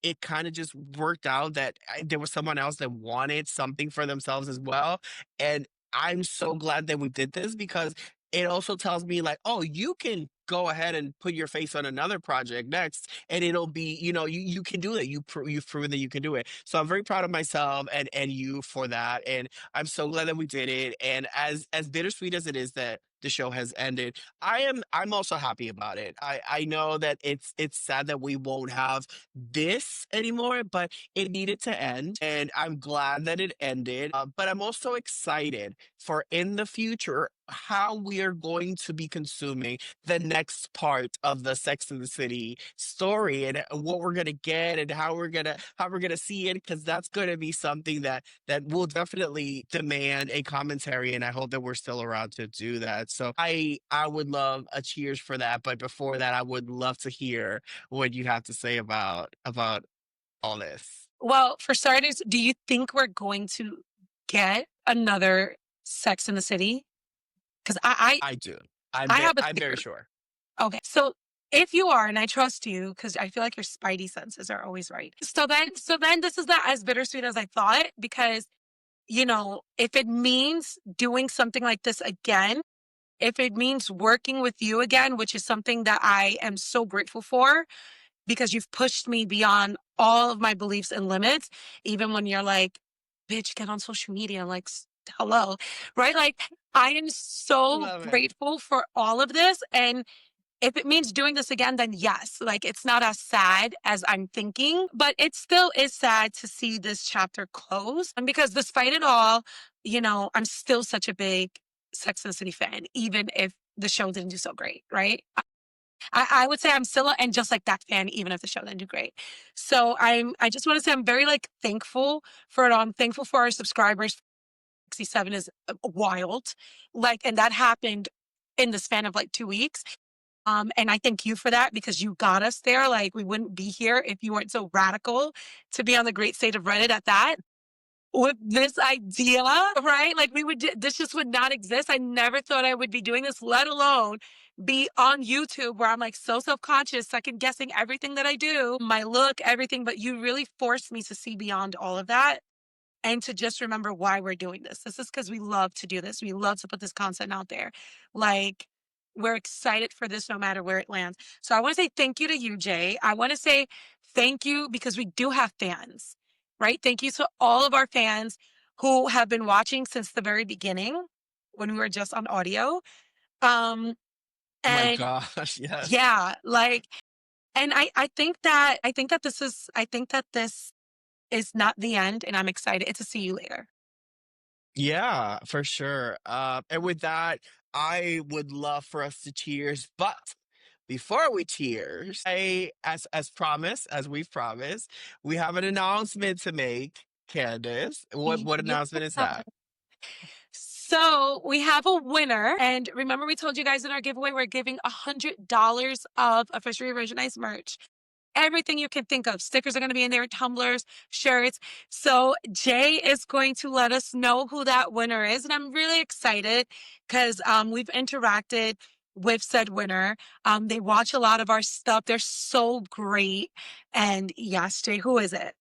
it kind of just worked out that there was someone else that wanted something for themselves as well. And I'm so glad that we did this because it also tells me like, oh, you can go ahead and put your face on another project next and it'll be, you can do it. You've proven that you can do it. So I'm very proud of myself and you for that. And I'm so glad that we did it. And as bittersweet as it is that the show has ended, I'm also happy about it. I know that it's sad that we won't have this anymore, but it needed to end, and I'm glad that it ended. But I'm also excited for in the future how we are going to be consuming the next part of the Sex and the City story and what we're gonna get and how we're gonna see it because that's gonna be something that will definitely demand a commentary, and I hope that we're still around to do that. So I would love a cheers for that, but before that, I would love to hear what you have to say about all this. Well, for starters, do you think we're going to get another Sex in the City? Because I do. I have a I'm very theory. sure. Okay, so if you are, and I trust you, because I feel like your spidey senses are always right. So then, this is not as bittersweet as I thought, because if it means doing something like this again, if it means working with you again, which is something that I am so grateful for, because you've pushed me beyond all of my beliefs and limits, even when you're like, bitch, get on social media, like, hello, right? Like, I am so Love it. grateful for all of this. And if it means doing this again, then yes, like, it's not as sad as I'm thinking, but it still is sad to see this chapter close. And because despite it all, I'm still such a big Sex and the City fan, even if the show didn't do so great, right? I would say I'm still and just like that fan, even if the show didn't do great. So I just want to say I'm very like thankful for it all. I'm thankful for our subscribers. 67 is wild. Like, and that happened in the span of like 2 weeks. And I thank you for that because you got us there. Like, we wouldn't be here if you weren't so radical to be on the great state of Reddit at that with this idea, right? Like, this just would not exist. I never thought I would be doing this, let alone be on YouTube where I'm like so self-conscious, second guessing everything that I do, my look, everything. But you really forced me to see beyond all of that and to just remember why we're doing this. This is because we love to do this. We love to put this content out there. Like, we're excited for this no matter where it lands. So I want to say thank you to you, Jay. I want to say thank you because we do have fans, right? Thank you to all of our fans who have been watching since the very beginning when we were just on audio. Um, Oh my and gosh, yes. yeah, like, and I think that this is not the end, and I'm excited to see you later. Yeah, for sure. And with that, I would love for us to cheers, but before we cheers, as promised, as we've promised, we have an announcement to make. Candace, what Yeah. announcement is that? So we have a winner. And remember, we told you guys in our giveaway, we're giving $100 of officially Revirginized merch. Everything you can think of. Stickers are going to be in there, tumblers, shirts. So Jay is going to let us know who that winner is. And I'm really excited because we've interacted with said winner. They watch a lot of our stuff. They're so great. And yes, Jay, who is it?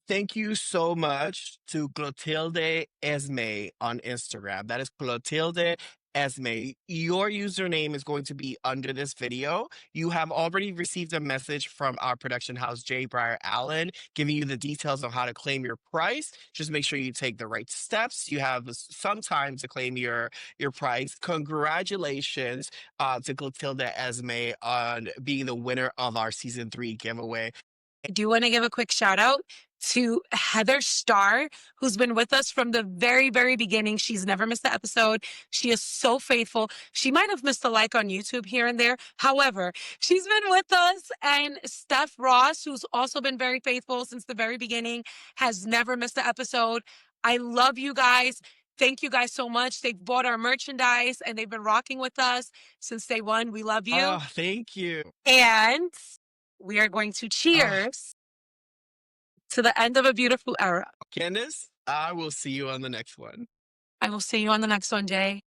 Thank you so much to Clotilde Esme on Instagram. That is Clotilde Esme, your username is going to be under this video. You have already received a message from our production house, J. Breyer Allen, giving you the details on how to claim your price. Just make sure you take the right steps. You have some time to claim your price. Congratulations to Clotilda Esme on being the winner of our season 3 giveaway. I do want to give a quick shout out to Heather Starr, who's been with us from the very, very beginning. She's never missed an episode. She is so faithful. She might have missed a like on YouTube here and there. However, she's been with us. And Steph Ross, who's also been very faithful since the very beginning, has never missed an episode. I love you guys. Thank you guys so much. They've bought our merchandise and they've been rocking with us since day one. We love you. Oh, thank you. And we are going to Oh, cheers to the end of a beautiful era. Candace, I will see you on the next one. I will see you on the next one, Jay.